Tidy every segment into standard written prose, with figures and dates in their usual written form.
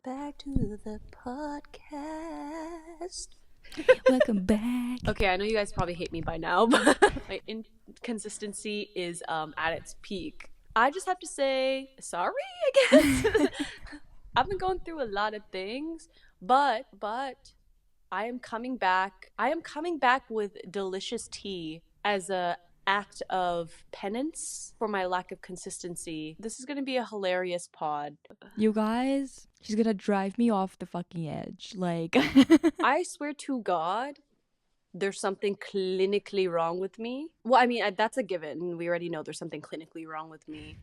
back to the podcast. Welcome back. Okay, I know you guys probably hate me by now, but my inconsistency is at its peak. I just have to say sorry, I guess. I've been going through a lot of things, but I am coming back. I am coming back with delicious tea as a act of penance for my lack of consistency. This is going to be a hilarious pod. You guys, she's gonna drive me off the fucking edge. Like, I swear to God, there's something clinically wrong with me. Well, I mean, that's a given. We already know there's something clinically wrong with me.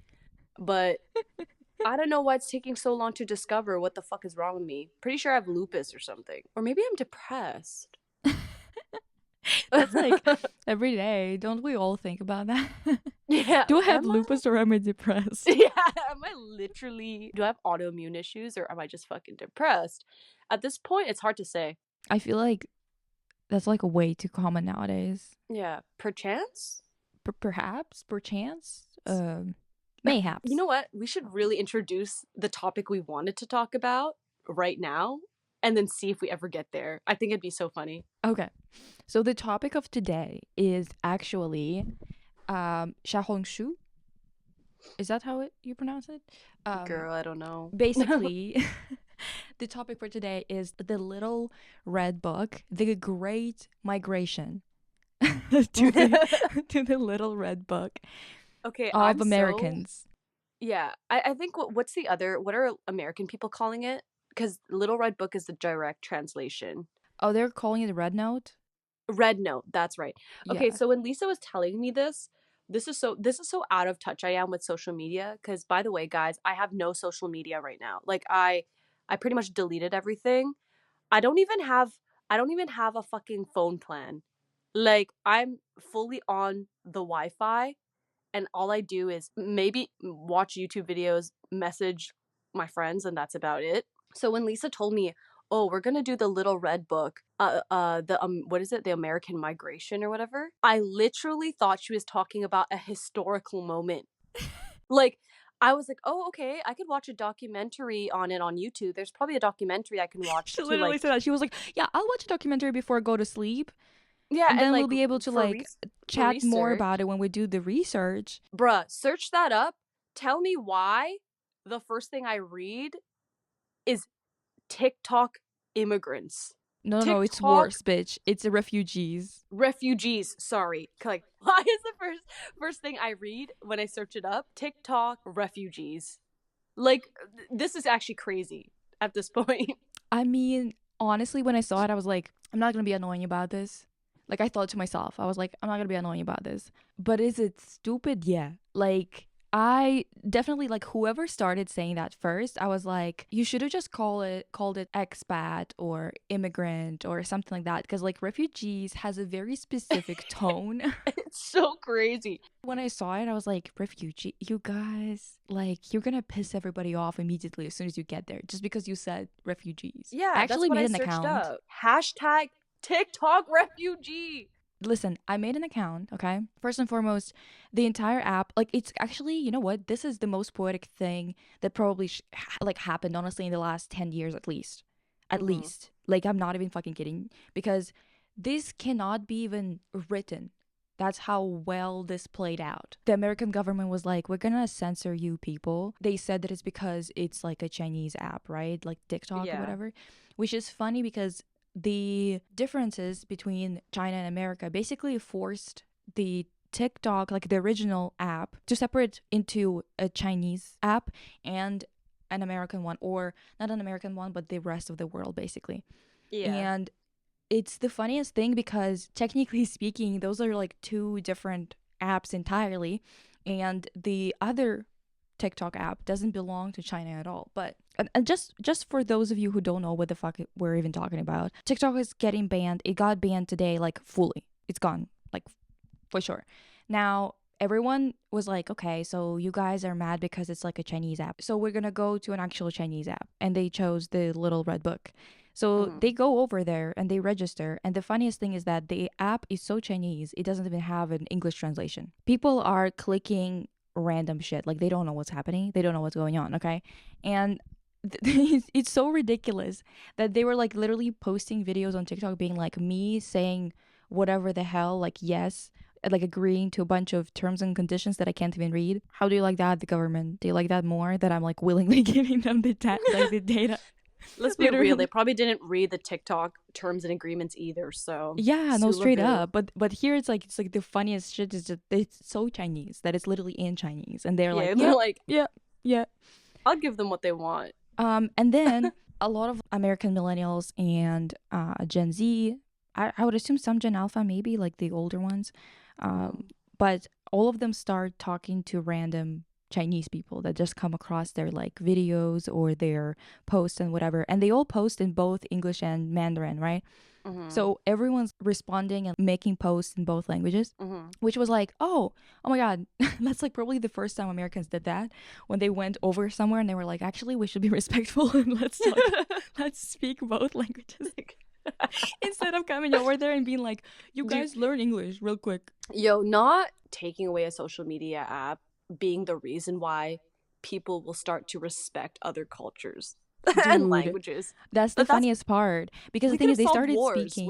But I don't know why it's taking so long to discover what the fuck is wrong with me. Pretty sure I have lupus or something. Or maybe I'm depressed. that's like every day. Don't we all think about that? Yeah. Do I have lupus or am I depressed? Yeah. Am I literally... Do I have autoimmune issues or am I just fucking depressed? At this point, it's hard to say. I feel like that's like way too common nowadays. Yeah. Perchance? Perhaps? Perchance? Mayhaps. You know what? We should really introduce the topic we wanted to talk about right now and then see if we ever get there. I think it'd be so funny. Okay. So the topic of today is actually Xiaohongshu. Is that how you pronounce it? Girl, I don't know. Basically, the topic for today is the little red book, the Great Migration to the little red book of Americans. Yeah, I think what are American people calling it? Because Little Red Book is the direct translation. Oh, they're calling it Red Note? Red Note, that's right. Okay, Yeah. so when Lisa was telling me this is so out of touch I am with social media. Because by the way, guys, I have no social media right now. Like I pretty much deleted everything. I don't even have a fucking phone plan. Like I'm fully on the Wi-Fi. And all I do is maybe watch YouTube videos, message my friends, and that's about it. So when Lisa told me, "Oh, we're gonna do the Little Red Book, what is it, the American Migration or whatever," I literally thought she was talking about a historical moment. Like, I was like, "Oh, okay, I could watch a documentary on it on YouTube. There's probably a documentary I can watch." She literally said that. She was like, "Yeah, I'll watch a documentary before I go to sleep." Yeah, and then we'll be able to chat more research about it when we do the research. Bruh, search that up. Tell me why the first thing I read is TikTok immigrants. No, it's worse, bitch. It's the refugees. Refugees, sorry. Like, why is the first thing I read when I search it up? TikTok refugees. Like, this is actually crazy at this point. I mean, honestly, when I saw it, I was like, I'm not gonna be annoying about this. Like, I thought to myself, I was like, I'm not gonna be annoying about this. But is it stupid? Yeah. Like, I definitely, like, whoever started saying that first, I was like, you should have just called it expat or immigrant or something like that. Because, like, refugees has a very specific tone. It's so crazy. When I saw it, I was like, refugee, you guys, like, you're gonna piss everybody off immediately as soon as you get there, just because you said refugees. Yeah, I actually made an account. Up. Hashtag TikTok refugee. Listen, I made an account, okay? First and foremost, the entire app, like, it's actually, you know what? This is the most poetic thing that probably happened, honestly, in the last 10 years at least. At least. Like, I'm not even fucking kidding. Because this cannot be even written. That's how well this played out. The American government was like, we're gonna censor you people. They said that it's because it's like a Chinese app, right? Like TikTok or whatever. Which is funny because the differences between China and America basically forced the TikTok, like the original app, to separate into a Chinese app and an American one, or not an American one, but the rest of the world, basically. Yeah. And it's the funniest thing because technically speaking, those are like two different apps entirely, and the other TikTok app doesn't belong to China at all. But and just for those of you who don't know what the fuck we're even talking about, TikTok is getting banned. It got banned today, like fully. It's gone, like for sure. Now everyone was like, okay, so you guys are mad because it's like a Chinese app, so we're gonna go to an actual Chinese app, and they chose the Little Red Book. So they go over there and they register, and the funniest thing is that the app is so Chinese, it doesn't even have an English translation. People are clicking random shit, like they don't know what's happening, they don't know what's going on, okay? And it's so ridiculous that they were like literally posting videos on TikTok being like me saying whatever the hell, like yes, like agreeing to a bunch of terms and conditions that I can't even read. How do you like that, the government? Do you like that more that I'm like willingly giving them like the data? Let's be real, they Literally. probably didn't read the TikTok terms and agreements either, so Yeah, no, straight Sulavu. up. But here it's like the funniest shit is that it's so Chinese that it's literally in Chinese, and they're like, Yeah, they're yep, like, yep, yeah. I'll give them what they want. And then a lot of American millennials and Gen Z, I would assume some Gen Alpha, maybe like the older ones, um, Mm-hmm. but all of them start talking to random Chinese people that just come across their like videos or their posts and whatever. And they all post in both English and Mandarin, right? Mm-hmm. So everyone's responding and making posts in both languages, Mm-hmm. which was like, oh my God, that's like probably the first time Americans did that when they went over somewhere and they were like, actually, we should be respectful and let's speak both languages instead of coming over there and being like, you Dude, guys learn English real quick. yo, not taking away a social media app being the reason why people will start to respect other cultures and Dude, languages. that's the That's funniest part because the we could thing is, have they solved started wars with speaking.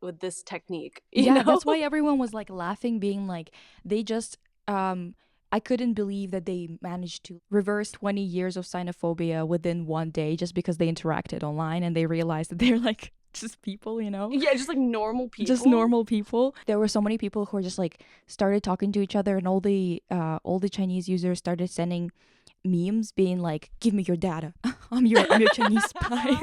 with this technique, you Yeah, know? that's why everyone was like laughing, being like, they just, I couldn't believe that they managed to reverse 20 years of xenophobia within one day just because they interacted online and they realized that they're like just people, you know? Yeah, just like normal Just people. normal people. There were so many people who were just like started talking to each other, and all the Chinese users started sending memes being like, give me your data. I'm your Chinese spy.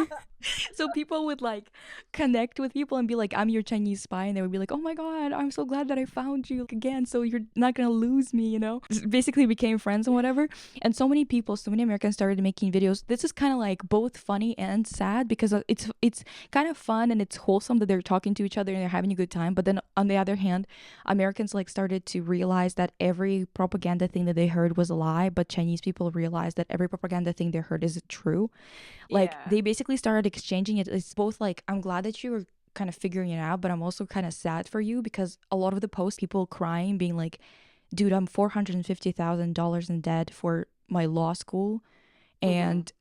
So people would like connect with people and be like, I'm your Chinese spy, and they would be like, oh my God, I'm so glad that I found you again, so you're not gonna lose me, you know? Just basically became friends and whatever. And so many people, so many Americans started making videos. This is kind of like both funny and sad because it's kind of fun and it's wholesome that they're talking to each other and they're having a good time. But then on the other hand, Americans like started to realize that every propaganda thing that they heard was a lie, but Chinese people realized that every propaganda thing they heard is true. Like Yeah. they basically started exchanging it. It's both like, I'm glad that you were kind of figuring it out, but I'm also kind of sad for you because a lot of the posts, people crying, being like, dude, I'm $450,000 in debt for my law school. Mm-hmm. And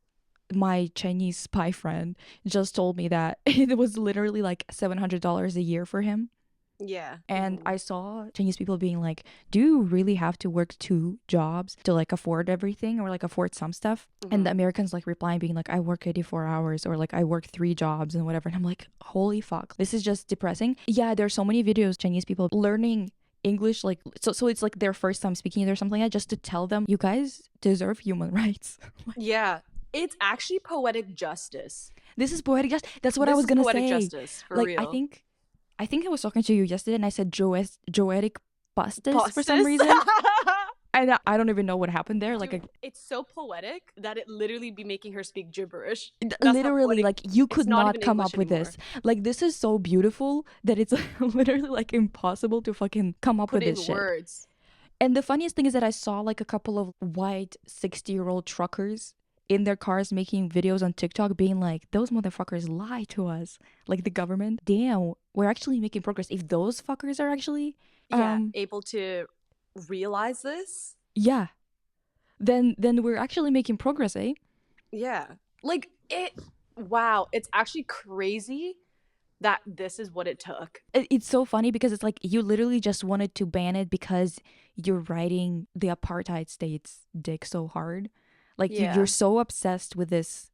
my Chinese spy friend just told me that it was literally like $700 a year for him. Yeah. And Mm-hmm. I saw Chinese people being like, do you really have to work two jobs to like afford everything or like afford some stuff? And the Mm-hmm. Americans like replying, being like, I work 84 hours or like I work three jobs and whatever. And I'm like, holy fuck, this is just depressing. Yeah, there's so many videos, Chinese people learning English, like, so it's like their first time speaking it or something like that, just to tell them, you guys deserve human rights. Yeah. It's actually poetic justice. This is poetic justice. That's what I This was is gonna poetic say. justice for Like, real. I think I was talking to you yesterday and I said Joetic Bustus for some Justice. reason. And I don't even know what happened there. Like, Dude, it's so poetic that it literally be making her speak gibberish. That's how literally, poetic. like, you It's could not not even come English up with anymore. this. Like, this is so beautiful that it's literally like impossible to fucking come up Put with it this in shit. words. And the funniest thing is that I saw like a couple of white 60-year-old truckers in their cars making videos on TikTok being like, those motherfuckers lie to us. Like the government. Damn, we're actually making progress. If those fuckers are actually Yeah, able to realize this. yeah, then we're actually making progress, eh? Yeah. Like it wow, it's actually crazy that this is what it took. It's so funny because it's like you literally just wanted to ban it because you're riding the apartheid state's dick so hard. Like you're Yeah. so obsessed with this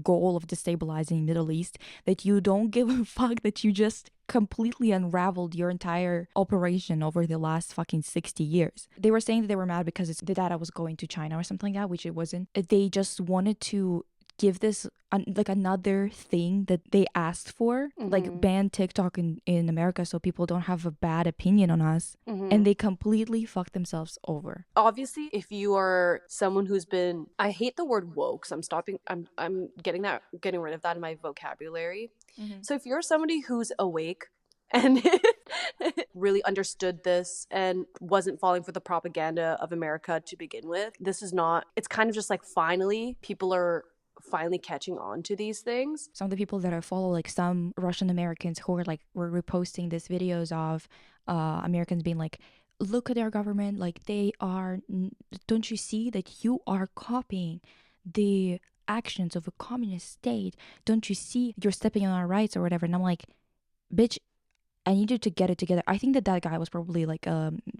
goal of destabilizing Middle East that you don't give a fuck that you just completely unraveled your entire operation over the last fucking 60 years. They were saying that they were mad because the data was going to China or something like that, which it wasn't. They just wanted to give this like another thing that they asked for, like Mhm. ban TikTok in America so people don't have a bad opinion on us. And Mhm. they completely fucked themselves over. Obviously, if you are someone who's been I hate the word woke, so I'm getting rid of that in my vocabulary. Mm-hmm. So if you're somebody who's awake and really understood this and wasn't falling for the propaganda of America to begin with, this is not, it's kind of just like finally people are finally catching on to these things. Some of the people that I follow, like some Russian Americans who were reposting these videos of Americans being like, look at our government, like they are, don't you see that you are copying the actions of a communist state. Don't you see you're stepping on our rights or whatever? And I'm like, bitch, I need you to get it together. I think that that guy was probably like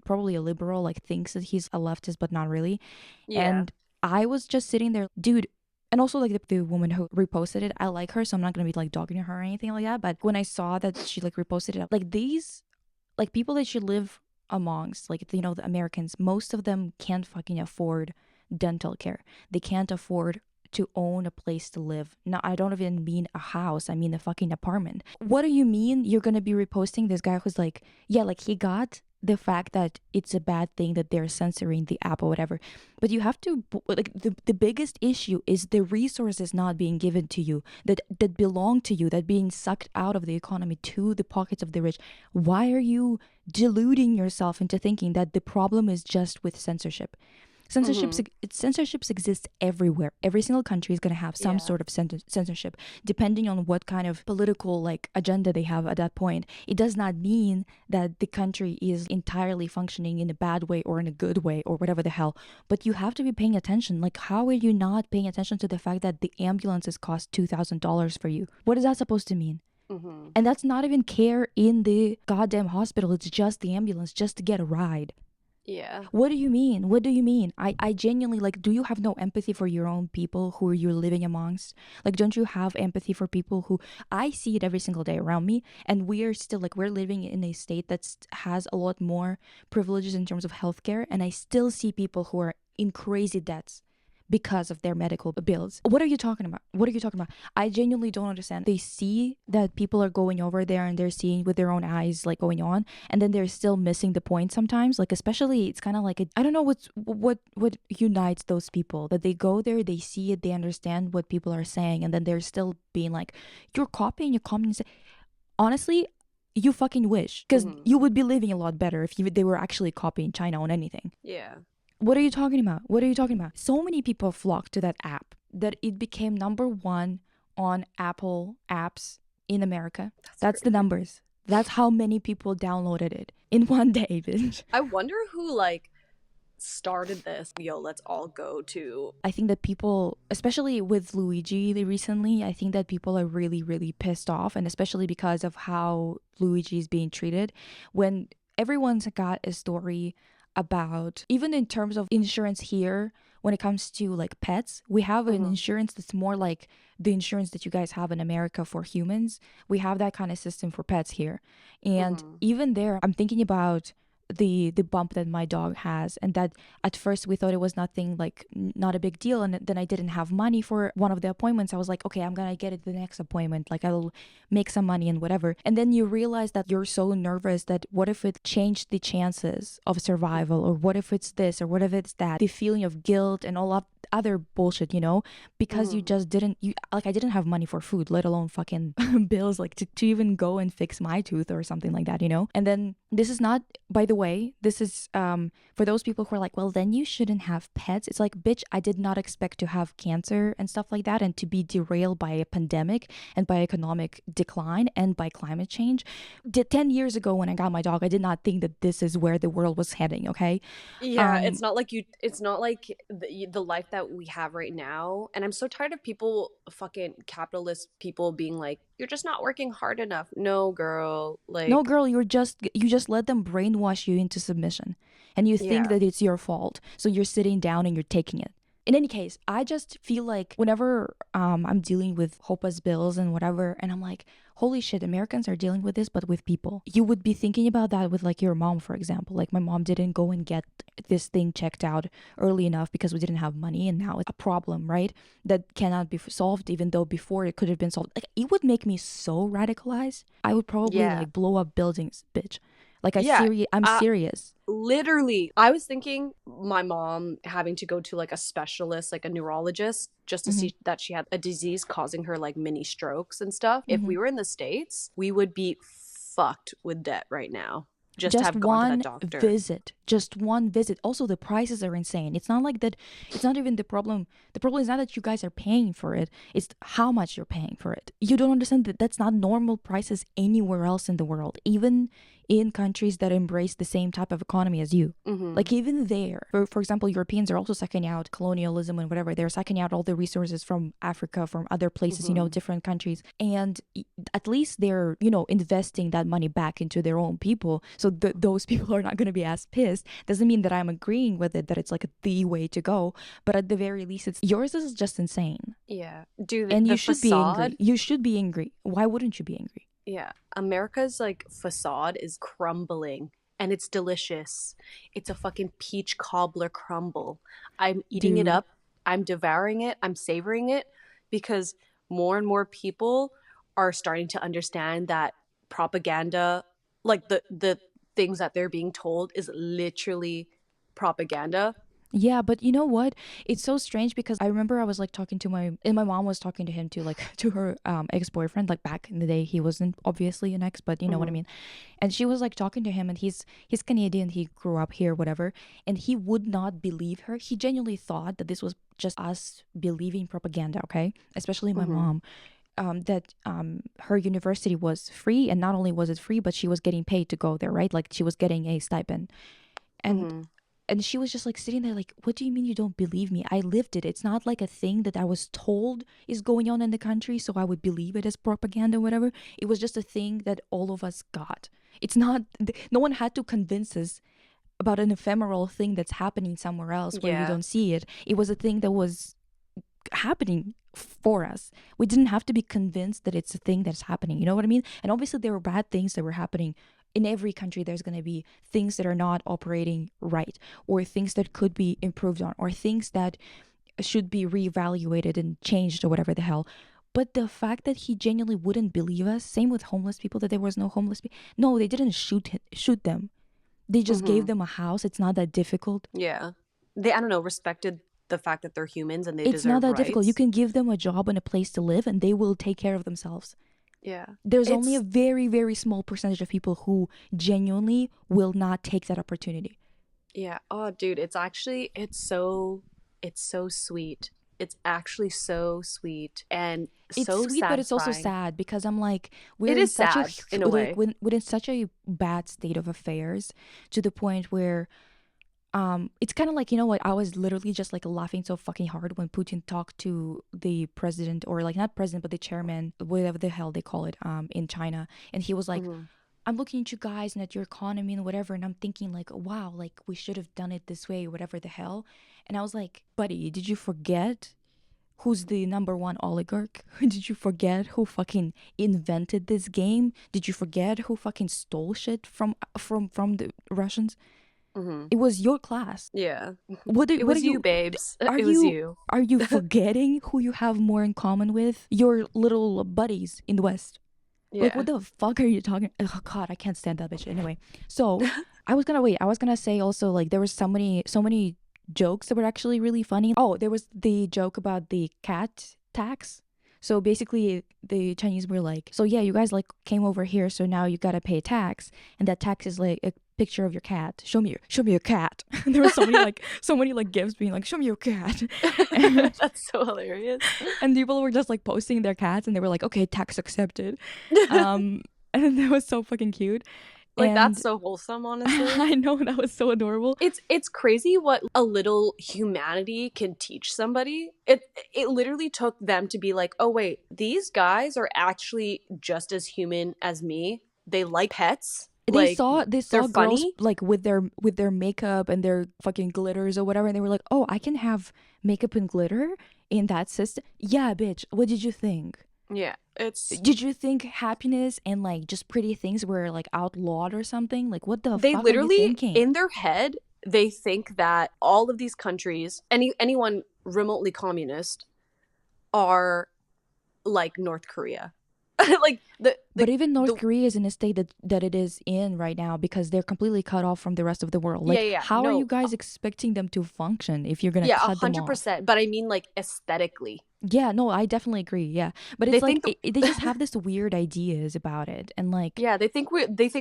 probably a liberal, like thinks that he's a leftist, but not really. Yeah. And I was just sitting there, dude. And also like the woman who reposted it, I like her, so I'm not gonna be like dogging her or anything like that. But when I saw that she like reposted it, like these like people that you live amongst, like you know the Americans, most of them can't fucking afford dental care. They can't afford to own a place to live. No, I don't even mean a house. I mean a fucking apartment. What do you mean you're gonna be reposting this guy who's like, yeah, like he got the fact that it's a bad thing that they're censoring the app or whatever, but you have to like the biggest issue is the resources not being given to you that belong to you, that being sucked out of the economy to the pockets of the rich. Why are you deluding yourself into thinking that the problem is just with censorship? Censorships, Mm-hmm. censorships exist everywhere. Every single country is going to have some Yeah. sort of censorship, depending on what kind of political like agenda they have at that point. It does not mean that the country is entirely functioning in a bad way or in a good way or whatever the hell. But you have to be paying attention. Like, how are you not paying attention to the fact that the ambulances cost $2,000 for you? What is that supposed to mean? Mm-hmm. And that's not even care in the goddamn hospital. It's just the ambulance, just to get a ride. Yeah. What do you mean? What do you mean? I genuinely like, do you have no empathy for your own people who you're living amongst? Like, don't you have empathy for people who I see it every single day around me? And we are still like, we're living in a state that has a lot more privileges in terms of healthcare. And I still see people who are in crazy debts because of their medical bills. What are you talking about? What are you talking about? I genuinely don't understand. They see that people are going over there and they're seeing with their own eyes like going on, and then they're still missing the point sometimes. Like especially it's kind of like I don't know what unites those people, that they go there, they see it, they understand what people are saying, and then they're still being like, you're copying your comments. Honestly, you fucking wish, because Mm-hmm. you would be living a lot better if they were actually copying China on anything. Yeah. What are you talking about? What are you talking about? So many people flocked to that app that it became number one on Apple apps in America. That's That's the crazy. numbers. That's how many people downloaded it in one day, bitch. I wonder who like started this. Yo, let's all go to. I think that people, especially with Luigi recently, I think that people are really, really pissed off, and especially because of how Luigi is being treated. When everyone's got a story about, even in terms of insurance here, when it comes to like pets, we have an Mm-hmm. insurance that's more like the insurance that you guys have in America for humans. We have that kind of system for pets here. And Mm-hmm. even there, I'm thinking about the bump that my dog has, and that at first we thought it was nothing, like not a big deal, and then I didn't have money for one of the appointments. I was like, okay, I'm gonna get it the next appointment, like I'll make some money and whatever. And then you realize that you're so nervous that what if it changed the chances of survival, or what if it's this, or what if it's that, the feeling of guilt and all of other bullshit, you know, because you Mm-hmm. just didn't, you like, I didn't have money for food, let alone fucking bills, like to even go and fix my tooth or something like that, you know. And then this is not, by the way, this is for those people who are like, well, then you shouldn't have pets. It's like, bitch, I did not expect to have cancer and stuff like that, and to be derailed by a pandemic and by economic decline and by climate change. 10 years ago when I got my dog, I did not think that this is where the world was heading, okay? Yeah, it's um not like you. It's not like the life that we have right now. And I'm so tired of people, fucking capitalist people, being like, "You're just not working hard enough." No, girl. no, Like, girl, you just let them brainwash you into submission, and you think yeah, that it's your fault, so you're sitting down and you're taking it. In any case, I just feel like whenever I'm dealing with Hopa's bills and whatever, and I'm like, holy shit, Americans are dealing with this, but with people. You would be thinking about that with like your mom, for example. Like my mom didn't go and get this thing checked out early enough because we didn't have money, and now it's a problem, right? That cannot be solved, even though before it could have been solved. Like it would make me so radicalized. I would probably yeah, like blow up buildings, bitch. Like yeah. I'm serious. Literally, I was thinking my mom having to go to like a specialist, like a neurologist, just to Mm-hmm. see that she had a disease causing her like mini strokes and stuff. If Mm-hmm. we were in the States, we would be fucked with debt right now just to Just have gone to that one doctor. visit, just one visit. Also the prices are insane. It's not like that. It's not even the problem. The problem is not that you guys are paying for it, it's how much you're paying for it. You don't understand that that's not normal prices anywhere else in the world. Even in countries that embrace the same type of economy as you. Mm-hmm. Like even there, for example, Europeans are also sucking out colonialism and whatever. They're sucking out all the resources from Africa, from other places, you know, Mm-hmm. different countries. And at least they're, you know, investing that money back into their own people. So those people are not going to be as pissed. Doesn't mean that I'm agreeing with it, that it's like the way to go. But at the very least, it's yours is just insane. Yeah. Dude, And the you should be facade. angry. You should be angry. Why wouldn't you be angry? Yeah. America's like facade is crumbling and it's delicious. It's a fucking peach cobbler crumble. I'm eating it Dude. up. I'm devouring it. I'm savoring it because more and more people are starting to understand that propaganda, like the things that they're being told is literally propaganda. Yeah, but you know what? It's so strange because I remember I was like talking to my mom was talking to him too, like to her ex-boyfriend, like back in the day. He wasn't obviously an ex, but you know what I Hmm. mean. And she was like talking to him, and he's Canadian, he grew up here, whatever, and he would not believe her. He genuinely thought that this was just us believing propaganda, okay? Especially my Hmm. mom. That her university was free, and not only was it free, but she was getting paid to go there, right? Like she was getting a stipend. And Hmm. she was just like sitting there like, what do you mean you don't believe me? I lived it. It's not like a thing that I was told is going on in the country, so I would believe it as propaganda or whatever. It was just a thing that all of us got. It's not, no one had to convince us about an ephemeral thing that's happening somewhere else where you Yeah. don't see it. It was a thing that was happening for us. We didn't have to be convinced that it's a thing that's happening. You know what I mean? And obviously there were bad things that were happening. In every country there's going to be things that are not operating right, or things that could be improved on, or things that should be reevaluated and changed or whatever the hell. But the fact that he genuinely wouldn't believe us, same with homeless people, that there was no homeless people. No, they didn't shoot them. They just gave Hmm. them a house. It's not that difficult. Yeah. They, I don't know, respected the fact that they're humans and they It's not deserve that difficult. You rights. can give them a job and a place to live, and they will take care of themselves. Yeah. There's only a It's, very, very small percentage of people who genuinely will not take that opportunity. yeah. Oh, dude, it's actually, it's so sweet. It's actually so sweet and It's so sweet, but it's also satisfying. sad because I'm like, It we're in is such a sad in a like way. we're in such a bad state of affairs, to the point where it's kind of like, you know what, I was literally just like laughing so fucking hard when Putin talked to the president, or like not president but the chairman, whatever the hell they call it, in China. And he was like, Hmm. I'm looking at you guys and at your economy and whatever, and I'm thinking like, wow, like we should have done it this way, whatever the hell. And I was like, buddy, did you forget who's the number one oligarch? Did you forget who fucking invented this game? Did you forget who fucking stole shit from the Russians? Hmm. It was your class. Yeah. It What are was you, you, babes. are It was you you. are you forgetting who you have more in common with? Your little buddies in the West. Like, Yeah. what the fuck are you talking? Oh God, I can't stand that bitch. Anyway, so I was gonna wait. I was gonna say also, like, there was so many jokes that were actually really funny. Oh, there was the joke about the cat tax. So basically, the Chinese were like, "So yeah, you guys like came over here, so now you gotta pay tax, and that tax is like a picture of your cat. Show me your cat." And there was so many gifts being like, "Show me your cat," and, That's so hilarious. and people were just like posting their cats, and they were like, "Okay, tax accepted." Um, and that was so fucking cute. Like that's And so wholesome, honestly. I know that was so adorable. It's crazy what a little humanity can teach somebody. It literally took them to be like, "Oh wait, these guys are actually just as human as me. They like pets. They Like saw they they're saw girls funny." like with their makeup and their fucking glitters or whatever, and they were like, "Oh, I can have makeup and glitter in that system." Yeah, bitch. What did you think? Yeah. It's Did you think happiness and like just pretty things were like outlawed or something? Like, what the they fuck are you literally thinking? in their head they think that all of these countries, anyone remotely communist are like North Korea. Like But even North the Korea is in a state that it is in right now, because they're completely cut off from the rest of the world. yeah, Like, yeah, yeah. how are you No, guys expecting them to function if you're gonna yeah, a cut them hundred off? percent. But I mean, like aesthetically, Yeah, no, I definitely agree. Yeah, but they it's like think the they just have this weird ideas about it, and like, yeah, they think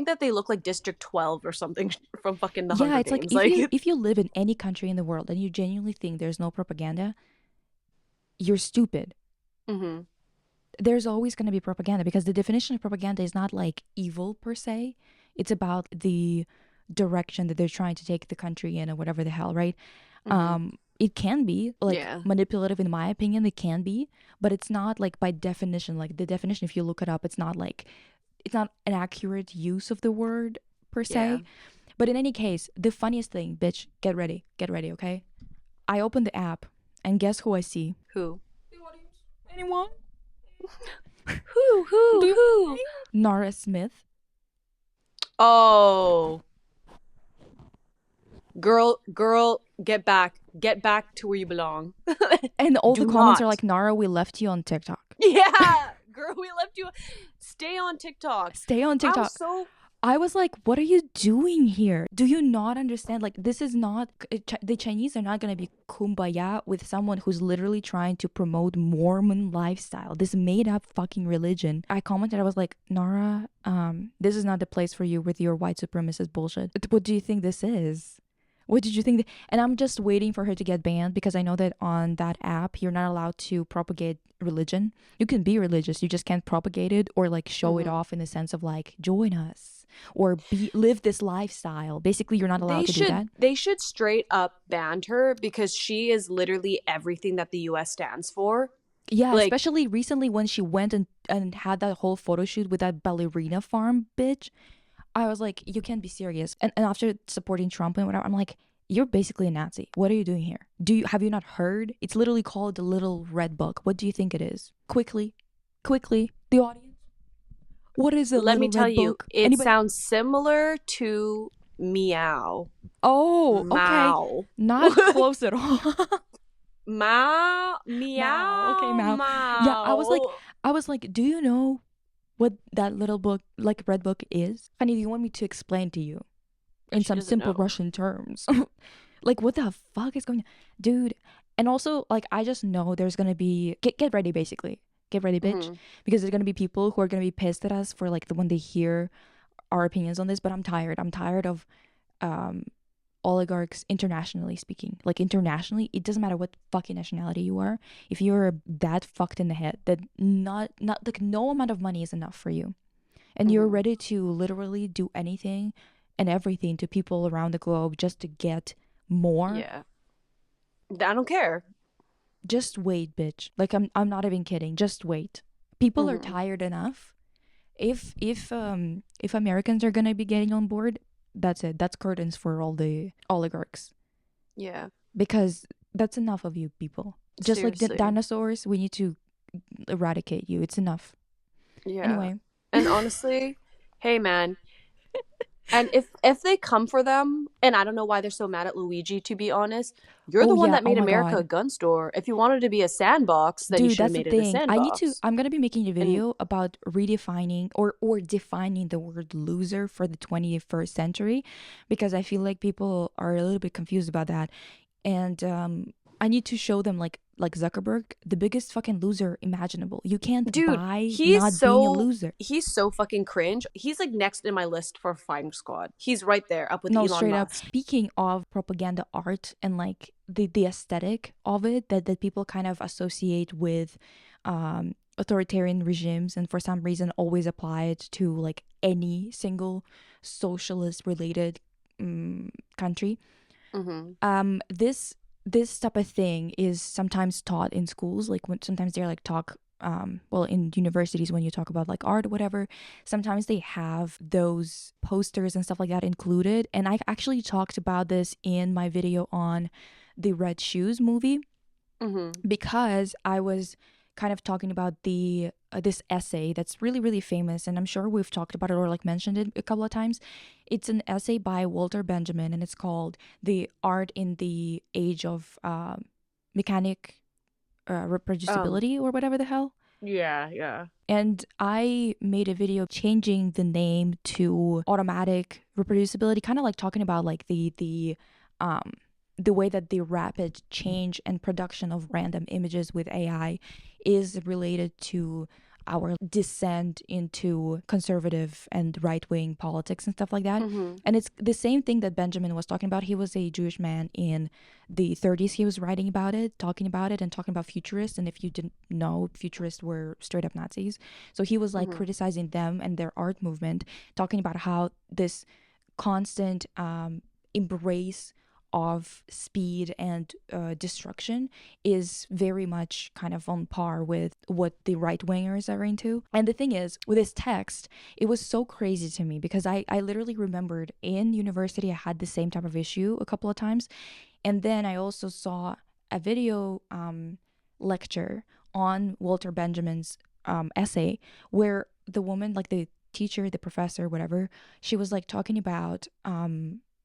that they look like District 12 or something from fucking The yeah, Hunger it's like Games. if Like, you if you live in any country in the world and you genuinely think there's no propaganda, you're stupid. hmm. There's always going to be propaganda, because the definition of propaganda is not like evil per se. It's about the direction that they're trying to take the country in, or whatever the hell, right? Mm-hmm. It can be like Yeah. manipulative, in my opinion. It can be, but it's not like by definition. Like the definition, if you look it up, it's not like it's not an accurate use of the word per Yeah. se. But in any case, the funniest thing, bitch, get ready, okay? I open the app, and guess who I see? Who? The audience. Anyone? Who? Do Who? you Who? Nara Smith? Oh, girl, get back to where you belong. And all the Do comments are not. like, Nara, we left you on TikTok. Yeah, girl, we left you. Stay on TikTok. Stay on I'm TikTok. so. I was like, what are you doing here? Do you not understand? Like, this is not, the Chinese are not going to be kumbaya with someone who's literally trying to promote Mormon lifestyle, this made up fucking religion. I commented, I was like, Nara, this is not the place for you with your white supremacist bullshit. What do you think this is? What did you think? And I'm just waiting for her to get banned, because I know that on that app, you're not allowed to propagate religion. You can be religious, you just can't propagate it or like show it Mhm. off in the sense of like, join us or live this lifestyle. Basically, you're not allowed to do that. They should straight up ban her because she is literally everything that the US stands for. Yeah, Like, especially recently when she went and had that whole photo shoot with that ballerina farm bitch. I was like, you can't be serious. And after supporting Trump and whatever, I'm like, you're basically a Nazi. What are you doing here? Have you not heard? It's literally called the Little Red Book. What do you think it is? Quickly, the audience. What is a let me Little tell Red you, Book? it Anybody? sounds similar to meow. Oh, okay. Mao. Not close at all. Mao. Mao. Okay, Meow. Mao. Yeah, Mao. I was like, do you know what that little book, like red book, is? Honey, do you want me to explain to you in She some doesn't simple know. Russian terms? Like, what the fuck is going on? Dude. And also, like, I just know there's gonna be get ready, basically. Get ready, bitch. Mm-hmm. Because there's gonna be people who are gonna be pissed at us for like when they hear our opinions on this, but I'm tired. I'm tired of um oligarchs, internationally speaking. Like, internationally, it doesn't matter what fucking nationality you are. If you're that fucked in the head that not like no amount of money is enough for you, and you're Mm-hmm. ready to literally do anything and everything to people around the globe just to get more, Yeah. I don't care. just wait, bitch. Like, I'm not even kidding. Just wait. People are Mm-hmm. tired enough. If Americans are gonna be getting on board, that's it. That's curtains for all the oligarchs, Yeah. because that's enough of you people. Just like the Seriously. dinosaurs, we need to eradicate you. It's enough. Yeah. Anyway. And honestly, hey man, and if they come for them, and I don't know why they're so mad at Luigi, to be honest, you're Oh the one yeah. that Oh made my America a god. gun store. If you wanted to be a sandbox, then you Dude, should have that's the made it a thing. sandbox. I'm gonna be making a And video about redefining or defining the word loser for the 21st century, because I feel like people are a little bit confused about that. And I need to show them, like Zuckerberg, the biggest fucking loser imaginable. You can't dude, buy not being a loser. he's so fucking cringe. He's like next in my list for firing squad. He's right there up with No, Elon straight up. Musk. Speaking of propaganda art and like the aesthetic of it that people kind of associate with authoritarian regimes, and for some reason always apply it to like any single socialist related country. Mm-hmm. This type of thing is sometimes taught in schools, like when sometimes they're like talk well, in universities, when you talk about like art or whatever, sometimes they have those posters and stuff like that included. And I actually talked about this in my video on the Red Shoes movie, Mm-hmm. because I was kind of talking about the this essay that's really really famous, and I'm sure we've talked about it or like mentioned it a couple of times. It's an essay by Walter Benjamin, and it's called "The Art in the Age of Mechanic Um. Reproducibility" or whatever the hell. Yeah. Yeah. And I made a video changing the name to automatic reproducibility, kind of like talking about like um the way that the rapid change and production of random images with AI is related to our descent into conservative and right-wing politics and stuff like that. Mm-hmm. And it's the same thing that Benjamin was talking about. He was a Jewish man in the 30s. He was writing about it, talking about it, and talking about futurists. And if you didn't know, futurists were straight up Nazis. So he was like Mm-hmm. criticizing them and their art movement, talking about how this constant embrace of speed and destruction is very much kind of on par with what the right wingers are into. And the thing is, with this text, it was so crazy to me because I literally remembered in university I had the same type of issue a couple of times. And then I also saw a video lecture on Walter Benjamin's essay where the woman, like the teacher, the professor, whatever, she was like talking about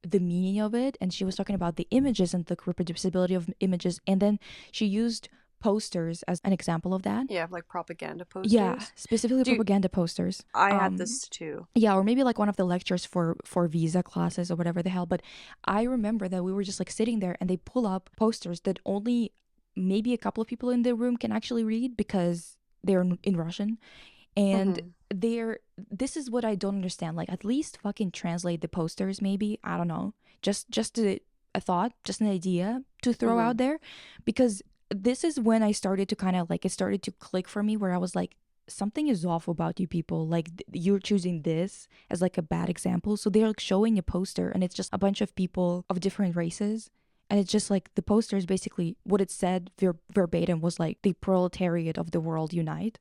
the meaning of it, and she was talking about the images and the reproducibility of images, and then she used posters as an example of that. Yeah, like propaganda Yeah, posters. specifically Dude, propaganda posters. I had this too. Yeah, or maybe like one of the lectures for visa classes or whatever the hell. But I remember that we were just like sitting there, and they pull up posters that only maybe a couple of people in the room can actually read because they're in Russian. And Mm-hmm. this is what I don't understand. Like, at least fucking translate the posters, maybe. I don't know. Just a thought, just an idea to throw Mm-hmm. out there. Because this is when I started to kind of like, it started to click for me, where I was like, something is off about you people. Like, you're choosing this as like a bad example. So they're like showing a poster, and it's just a bunch of people of different races. And it's just like the poster is basically what it said verbatim was like, the proletariat of the world unite.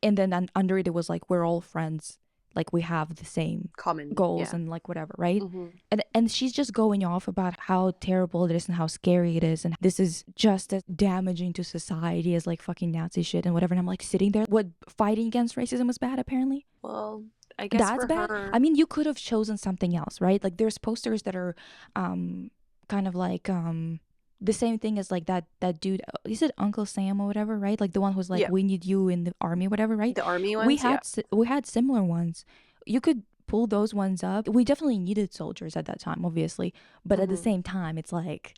And then under it was like, we're all friends, like we have the same Common, goals yeah. and like whatever, right? Mm-hmm. And she's just going off about how terrible it is and how scary it is, and this is just as damaging to society as like fucking Nazi shit and whatever. And I'm like sitting there, what, fighting against racism was bad apparently? Well, I guess That's for bad. her, I mean, you could have chosen something else, right? Like there's posters that are kind of like the same thing as like that dude, is it Uncle Sam or whatever, right? Like the one who's like, yeah, we need you in the army, whatever, right? the army we ones, yeah. had we had similar ones. You could pull those ones up. We definitely needed soldiers at that time, obviously, but at the Mm-hmm. same time, it's like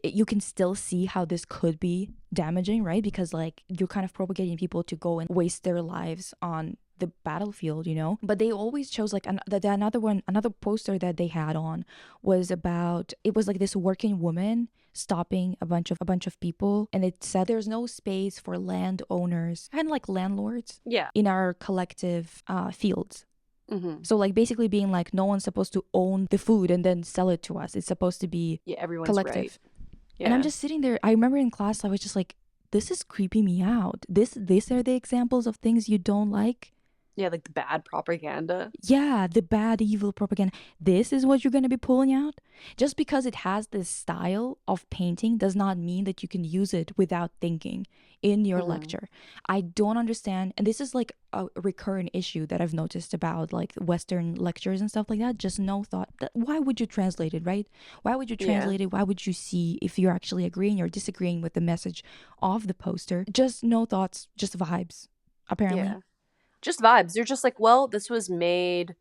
you can still see how this could be damaging, right? Because like you're kind of propagating people to go and waste their lives on the battlefield, you know. But they always chose like another poster that they had on was about, it was like this working woman stopping a bunch of people, and it said there's no space for landowners, kind of like landlords, Yeah. in our collective fields. Mm-hmm. So like basically being like, no one's supposed to own the food and then sell it to us. It's supposed to be Yeah, everyone's right. collective. And I'm Yeah. just sitting there. I remember in class I was just like, this is creeping me out. These are the examples of things you don't like. Yeah, like the bad propaganda. Yeah, the bad, evil propaganda. This is what you're going to be pulling out? Just because it has this style of painting does not mean that you can use it without thinking in your Mm-hmm. lecture. I don't understand. And this is like a recurrent issue that I've noticed about like Western lectures and stuff like that. Just no thought. Why would you translate it, right? Why would you Yeah. translate it? Why would you see if you're actually agreeing or disagreeing with the message of the poster? Just no thoughts, just vibes, apparently. Yeah. Just vibes. They're just like, well, this was made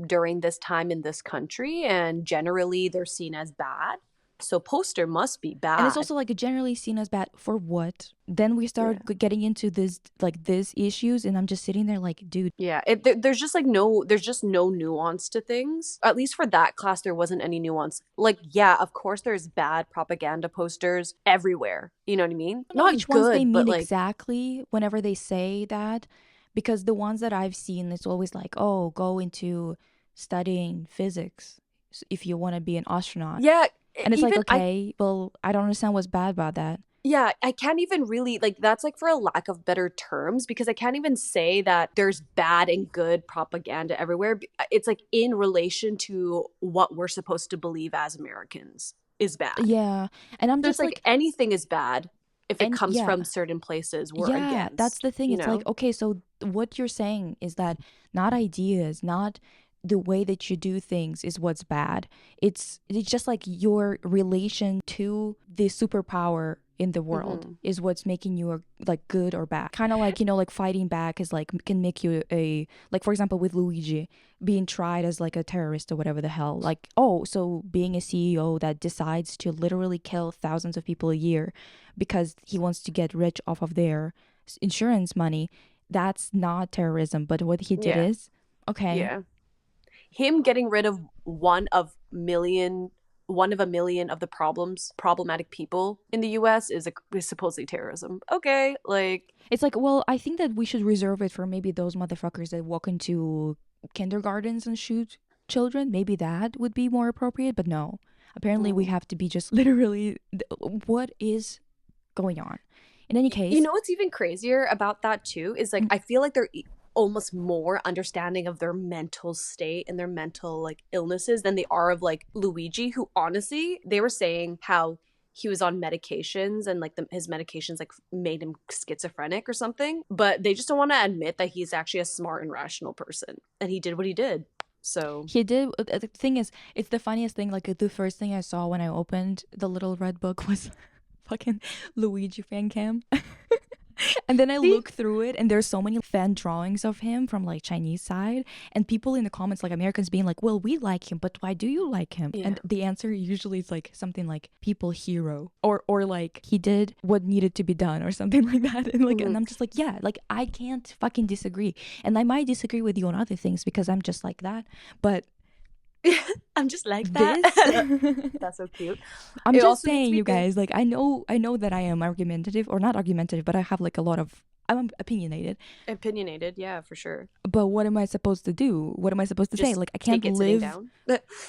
during this time in this country, and generally they're seen as bad. So poster must be And it's bad. also like generally seen as bad for what? Then we start Yeah. getting into this like these issues, and I'm just sitting there like, dude. Yeah. There's just like there's just no nuance to things. At least for that class, there wasn't any nuance. Like, yeah, of course there's bad propaganda posters everywhere. You know what I mean? I don't know Not which ones they good, but mean like, exactly whenever they say that, because the ones that I've seen, it's always like, oh, go into studying physics if you want to be an astronaut. yeah, And it's like, even I okay, well, I don't understand what's bad about that. yeah, I can't even really like that's like for a lack of better terms because I can't even say that there's bad and good propaganda everywhere. It's like in relation to what we're supposed to believe as Americans is bad. Yeah. And I'm So it's just like like, anything is bad if it and comes yeah. from certain places we're Yeah, that's against, the thing. you It's like, know? okay, so what you're saying is that not ideas, not the way that you do things is what's bad. It's just like your relation to the superpower in the world Hmm. is what's making you like good or bad. Kind of like, you know, like fighting back is like can make you a, like for example with Luigi being tried as like a terrorist or whatever the hell. Like, oh, so being a CEO that decides to literally kill thousands of people a year because he wants to get rich off of their insurance money, that's not terrorism, but what he did Yeah. is okay. Yeah. Him getting rid of one of a million of the problematic people in the US is supposedly terrorism. Okay, like It's like, well, I think that we should reserve it for maybe those motherfuckers that walk into kindergartens and shoot children. Maybe that would be more appropriate, but no. Apparently, we mm. have to be just literally. What is going on? In any You case, know what's even crazier about that too is like mm, I feel like they're almost more understanding of their mental state and their mental like illnesses than they are of like Luigi, who honestly they were saying how he was on medications and like his medications like made him schizophrenic or something, but they just don't want to admit that he's actually a smart and rational person and he did what he did. So he did. The thing is, it's the funniest thing. Like the first thing I saw when I opened the little red book was fucking Luigi fan cam. And then I see, look through it, and there's so many fan drawings of him from like Chinese side, and people in the comments, like Americans, being like, "Well, we like him, but why do you like him?" yeah. And the answer usually is like something like "people hero," or like he did what needed to be done, or something like that. And like, Mhm. and I'm just like, yeah, like I can't fucking disagree, and I might disagree with you on other things because I'm just like that, but I'm just like that. this. That's so cute. I'm It just also makes saying, me you think. guys, like I know that I am argumentative or not argumentative, but I have like a lot of I'm opinionated. Opinionated, yeah, for sure. But what am I supposed to do? What am I supposed to say? Just Like I can't take it sitting live. down.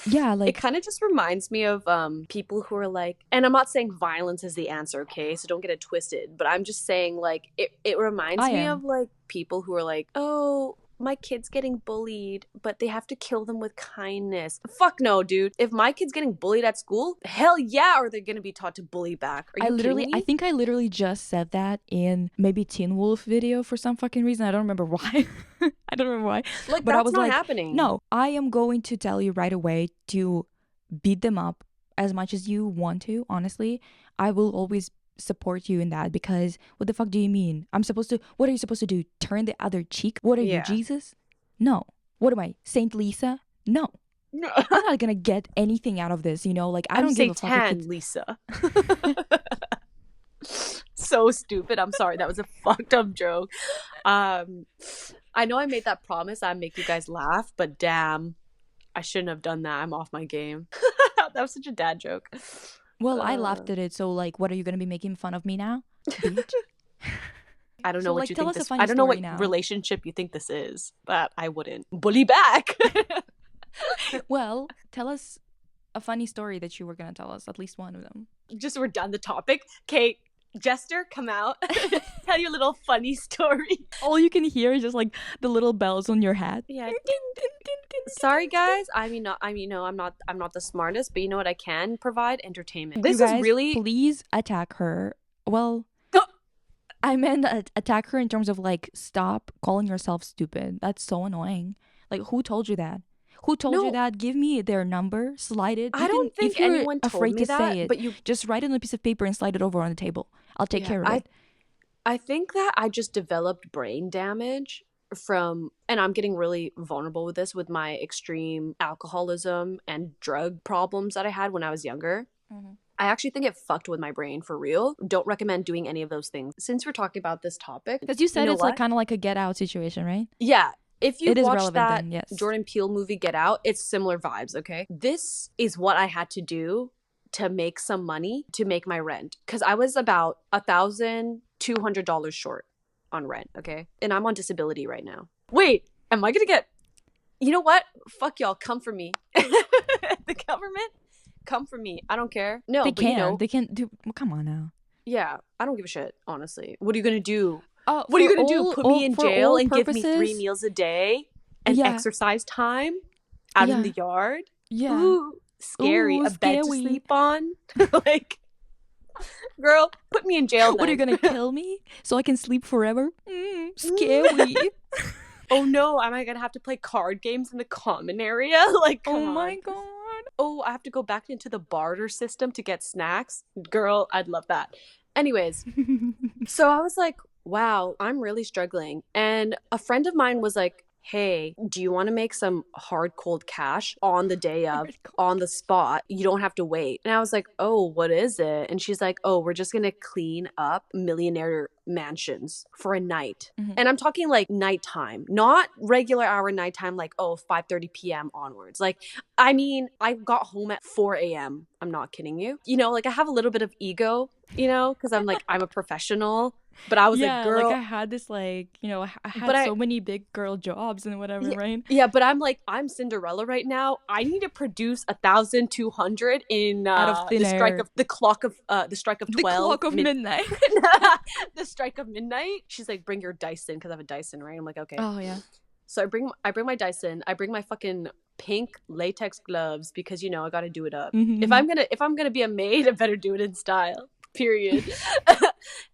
Yeah, It like kind of just reminds me of people who are like, and I'm not saying violence is the answer, okay? So don't get it twisted, but I'm just saying like it reminds I me am. of like people who are like, "Oh, my kid's getting bullied, but they have to kill them with kindness." Fuck no, dude. If my kid's getting bullied at school, hell yeah, are they going to be taught to bully back? Are you kidding I me? think I literally just said that in maybe Teen Wolf video for some fucking reason. I don't remember why. I don't remember why. Like But I that's was not like, happening. no, I am going to tell you right away to beat them up as much as you want to, honestly. I will always support you in that because what the fuck do you mean? What are you supposed to do? Turn the other cheek? What are you, Yeah. Jesus? No. What am I, Saint Lisa? No. I'm not gonna get anything out of this, Like I I'm don't give a fuck if Satan, it's Lisa. So stupid. I'm sorry. That was a fucked up joke. Um, I know I made that promise I'd make you guys laugh, but damn, I shouldn't have done that. I'm off my game. That was such a dad joke. well, I Uh, laughed at it, so like what are you gonna be making fun of me now? Bitch. I don't know So what like you tell think us a this. funny I don't know what story now. relationship you think this is, but I wouldn't bully back. Well, tell us a funny story that you were gonna tell us, at least one of them. Just we're done the topic. Kate, Jester, come out. Tell your little funny story. All you can hear is just like the little bells on your hat. Yeah. Sorry guys. No, I'm not the smartest, but you know what I can provide? Entertainment. You This is guys, really please attack her. Well, I meant attack her in terms of like stop calling yourself stupid. That's so annoying. Like who told you that? Who told you no, that? Give me their number, slide it. I You can don't think if you're anyone told afraid me to that, say it, but you just write it on a piece of paper and slide it over on the table. I'll take yeah, care of I it. I think that I just developed brain damage from, and I'm getting really vulnerable with this with my extreme alcoholism and drug problems that I had when I was younger. Mm-hmm. I actually think it fucked with my brain for real. Don't recommend doing any of those things. Since we're talking about this topic, Because you you said know it's like what? kind of like a get out situation, right? Yeah, if It you've is watched relevant that then, yes. Jordan Peele movie Get Out, it's similar vibes, okay? This is what I had to do to make some money to make my rent. Because I was about $1,200 short on rent, okay? And I'm on disability right now. Wait, am I gonna get. You know what? Fuck y'all, come for me. The government, come for me. I don't care. No, They but you can. know, They can do. Well, come on now. yeah, I don't give a shit, honestly. What are you gonna do? Oh, What are you gonna do? Put me in for jail all and give me 3 purposes. meals a day and Yeah, exercise time out in yeah, the yard? yeah. Ooh, scary. Ooh, A bed to scary. sleep on? Like, girl, put me in jail What are you then. gonna kill me so I can sleep forever? Mm. Scary. Oh no, am I gonna have to play card games in the common area? Like, Oh come my on. god. Oh, I have to go back into the barter system to get snacks? Girl, I'd love that. Anyways, so I was like, wow, I'm really struggling. And a friend of mine was like, hey, do you want to make some hard cold cash on the day of, on the spot? You don't have to wait. And I was like, oh, what is it? And she's like, oh, we're just going to clean up millionaire mansions for a night. Mm-hmm. And I'm talking like nighttime, not regular hour nighttime, like, oh, 5:30 p.m. onwards. Like, I mean, I got home at 4 a.m. I'm not kidding you. You know, like I have a little bit of ego, you know, because I'm like, I'm a professional. But I was like, Yeah, like girl, I had this like, I but had so many big girl jobs and whatever, yeah, right? yeah, but I'm like, I'm Cinderella right now. I need to produce 1,200 in Out of thin air. the strike of The 12 clock of midnight. the strike of midnight. She's like, bring your Dyson because I have a Dyson, right? I'm like, okay. Oh yeah. So I bring my Dyson. I bring my fucking pink latex gloves because you know I got to do it up. Mm-hmm. If I'm gonna be a maid, I better do it in style. Period.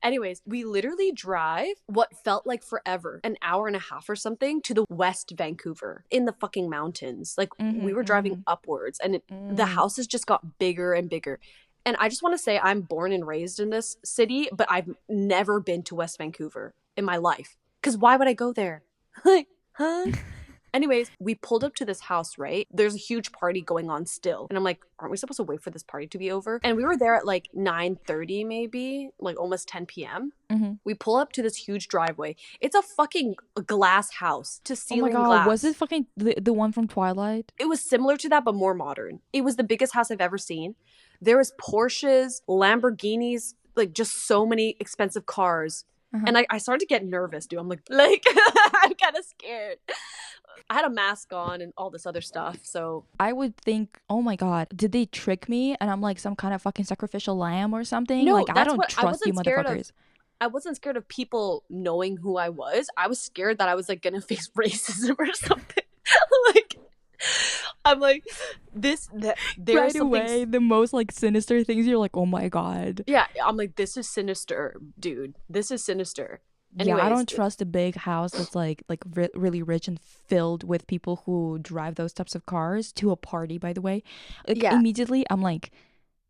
Anyways, we literally drive what felt like forever, an hour and a half or something, to the West Vancouver in the fucking mountains. Like we were driving Mm-hmm. upwards, and the Mm. houses just got bigger and bigger. And I just want to say I'm born and raised in this city, but I've never been to West Vancouver in my life. Because why would I go there? Like, huh? Anyways, we pulled up to this house, right? There's a huge party going on still. And I'm like, aren't we supposed to wait for this party to be over? And we were there at like 9:30 maybe, like almost 10 p.m. Mm-hmm. We pull up to this huge driveway. It's a fucking glass house to Oh my ceiling god, was it glass. fucking the one from Twilight? It was similar to that, but more modern. It was the biggest house I've ever seen. There was Porsches, Lamborghinis, like just so many expensive cars. Uh-huh. And I started to get nervous, dude. I'm like I'm kind of scared. I had a mask on and all this other stuff. So I would think, oh my god, did they trick me? And I'm like some kind of fucking sacrificial lamb or something? no, Like I that's don't what I trust you wasn't scared of. motherfuckers. I wasn't scared of people knowing who I was. I was scared that I was like gonna face racism or something. Like I'm like there's Right something. away, the most like sinister things, you're like, oh my god. Yeah, I'm like, this is sinister, dude. This is sinister. Yeah, I Anyways, don't trust a big house that's really rich and filled with people who drive those types of cars to a party, by the way. Like yeah, immediately I'm like,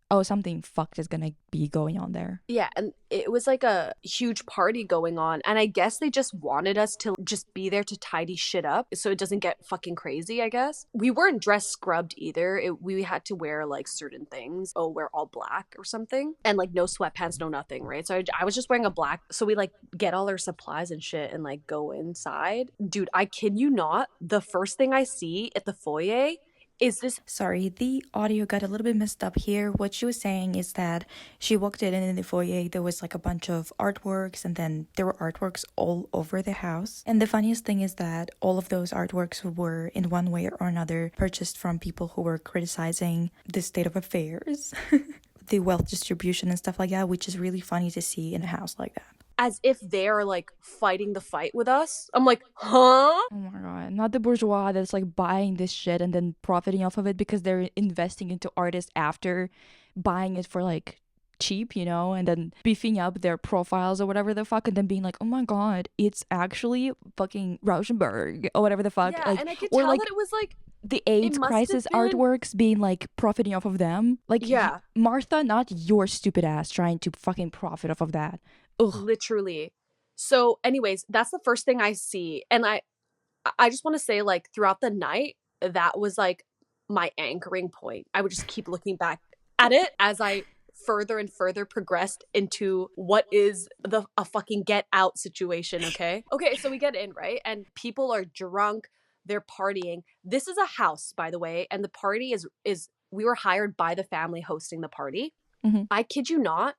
oh, something fucked is gonna be going on there. yeah, and it was like a huge party going on, and I guess they just wanted us to just be there to tidy shit up so it doesn't get fucking crazy, I guess. We weren't dressed scrubbed either. We had to wear like certain things. Oh, wear all black or something, and like no sweatpants, no nothing, right? So I was just wearing a black. So we like get all our supplies and shit and like go inside. Dude, I kid you not, the first thing I see at the foyer is this. Sorry, the audio got a little bit messed up here. What she was saying is that she walked in the foyer, there was like a bunch of artworks, and then there were artworks all over the house. And the funniest thing is that all of those artworks were, in one way or another, purchased from people who were criticizing the state of affairs, the wealth distribution and stuff like that, which is really funny to see in a house like that. As if they're like fighting the fight with us. I'm like, huh? Oh my god, not the bourgeois that's like buying this shit and then profiting off of it because they're investing into artists after buying it for like cheap, and then beefing up their profiles or whatever the fuck, and then being like, oh my god, it's actually fucking Rauschenberg or whatever the fuck. Yeah, Like, and I could or tell like that it was like, the it AIDS must have crisis been. artworks being like profiting off of them. Like, Yeah, Martha, not your stupid ass trying to fucking profit off of that. Ugh. literally. So, anyways, that's the first thing I see. And I just want to say, like, throughout the night, that was like my anchoring point. I would just keep looking back at it as I further and further progressed into what is a fucking get out situation, okay? Okay, so we get in, right? And people are drunk, they're partying. This is a house, by the way, and the party is we were hired by the family hosting the party. Mhm. I kid you not,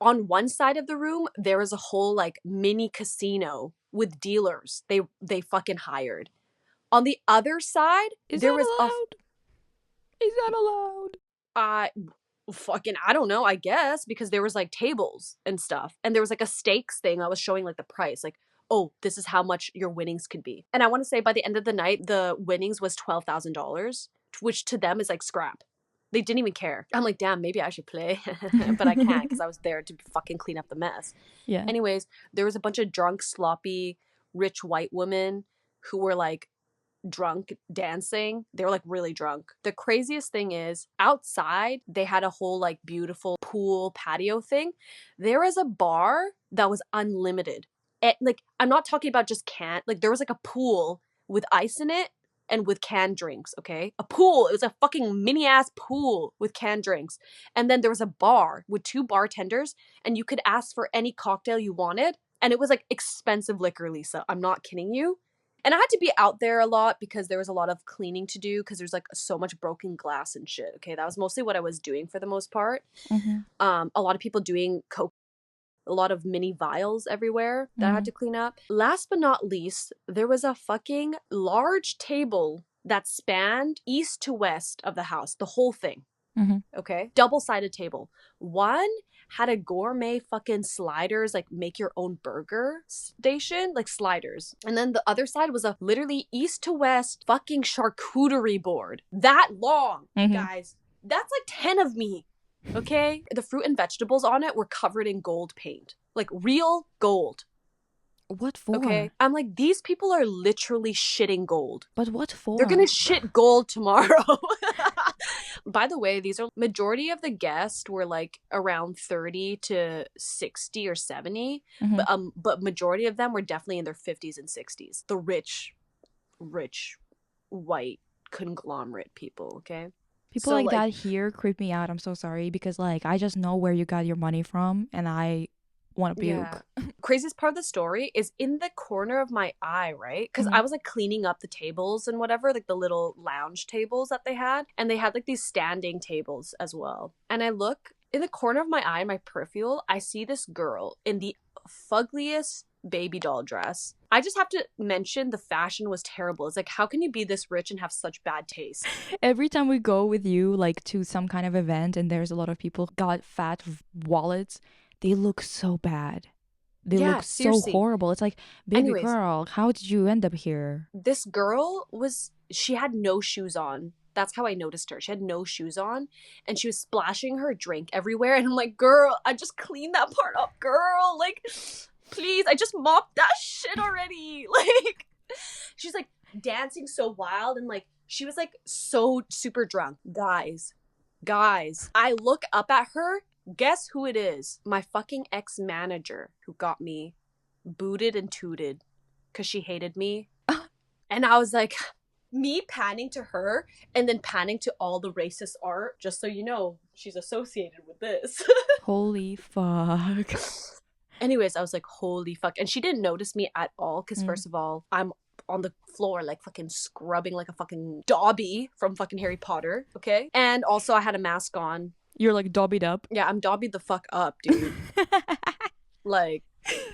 on one side of the room there is a whole like mini casino with dealers they fucking hired. On the other side Is there that was allowed? Is that allowed? I fucking I don't know, I guess, because there was like tables and stuff, and there was like a stakes thing. I was showing like the price, like, oh, this is how much your winnings could be. And I want to say by the end of the night the winnings was $12,000, which to them is like scrap. They didn't even care. I'm like, damn, maybe I should play. But I can't because I was there to fucking clean up the mess. Yeah. Anyways, there was a bunch of drunk, sloppy, rich white women who were like drunk dancing. They were like really drunk. The craziest thing is outside, they had a whole like beautiful pool patio thing. There was a bar that was unlimited. Like, I'm not talking about just can't. Like, there was like a pool with ice in it and with canned drinks, okay? A pool. It was a fucking mini-ass pool with canned drinks. And then there was a bar with 2 bartenders, and you could ask for any cocktail you wanted. And it was like expensive liquor, Lisa. I'm not kidding you. And I had to be out there a lot because there was a lot of cleaning to do because there's like so much broken glass and shit. Okay, that was mostly what I was doing for the most part. A lot of people doing coke, a lot of mini vials everywhere that I had to clean up. Last but not least, there was a fucking large table that spanned east to west of the house, the whole thing. Okay, double-sided table. One had a gourmet fucking sliders, like make your own burger station, like sliders. And then the other side was a literally east to west fucking charcuterie board. That long, guys. That's like 10 of me. Okay? The fruit and vegetables on it were covered in gold paint. Like real gold. What for? Okay? I'm like, these people are literally shitting gold. But what for? They're gonna shit gold tomorrow. By the way, these are majority of the guests were like around 30 to 60 or 70, but majority of them were definitely in their 50s and 60s. The rich white conglomerate people, okay? People So, like that here creep me out. I'm so sorry because like I just know where you got your money from and I want to puke. Craziest part of the story is in the corner of my eye, right? Because I was like cleaning up the tables and whatever, like the little lounge tables that they had. And they had like these standing tables as well. And I look in the corner of my eye, my peripheral, I see this girl in the fuggliest baby doll dress. I just have to mention the fashion was terrible. It's like, how can you be this rich and have such bad taste? Every time we go with you like to some kind of event and there's a lot of people got fat wallets, they look so bad. They look seriously. so horrible. It's like, baby Anyways, girl, how did you end up here? This girl she had no shoes on. That's how I noticed her. She had no shoes on and she was splashing her drink everywhere. And I'm like, girl, I just cleaned that part up, girl. Like, please, I just mopped that shit already. Like, she's like dancing so wild and like, she was like so super drunk. Guys, I look up at her. Guess who it is? My fucking ex-manager who got me booted and tooted because she hated me. And I was like, me panning to her and then panning to all the racist art, just so you know, she's associated with this. Holy fuck. Anyways, I was like, holy fuck. And she didn't notice me at all because first of all, I'm on the floor like fucking scrubbing like a fucking Dobby from fucking Harry Potter, okay? And also I had a mask on. You're like dobbied up. Yeah, I'm dobbied the fuck up, dude. Like,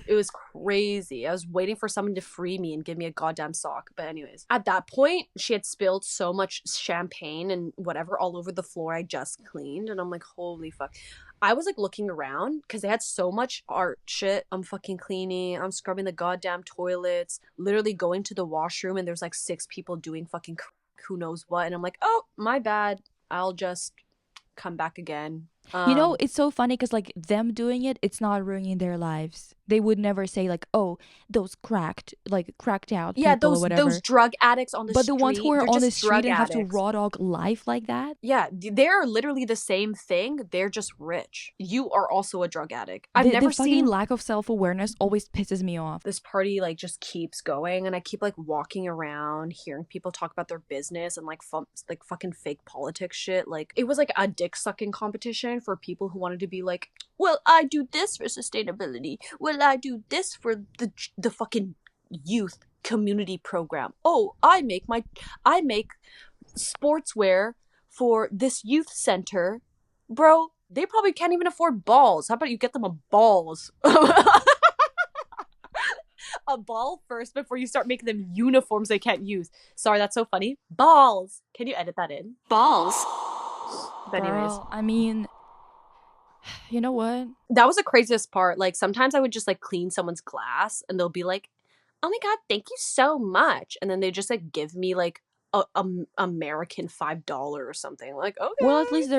it was crazy. I was waiting for someone to free me and give me a goddamn sock. But anyways, at that point, she had spilled so much champagne and whatever all over the floor I just cleaned. And I'm like, holy fuck. I was like looking around because they had so much art shit. I'm fucking cleaning. I'm scrubbing the goddamn toilets. Literally going to the washroom and there's like 6 people doing fucking who knows what. And I'm like, oh, my bad. I'll just come back again. You know, it's so funny because like them doing it, it's not ruining their lives. They would never say like, oh, those cracked out people or whatever. Those drug addicts on the street. But the ones who are on the street and have to addicts. raw dog life like that. Yeah, they're literally the same thing. They're just rich. You are also a drug addict. I've never the fucking seen lack of self-awareness always pisses me off. This party like just keeps going, and I keep like walking around, hearing people talk about their business and like fucking fake politics shit. Like it was like a dick sucking competition for people who wanted to be like, well, I do this for sustainability. Well, I do this for the fucking youth community program. Oh, I make sportswear for this youth center. Bro, they probably can't even afford balls. How about you get them a balls? A ball first before you start making them uniforms they can't use. Sorry, that's so funny. Balls. Can you edit that in? Balls. But anyways. Girl, I mean, you know what? That was the craziest part. Like sometimes I would just like clean someone's glass and they'll be like, oh my god, thank you so much. And then they just like give me like a American $5 or something. Like, okay. Well, at least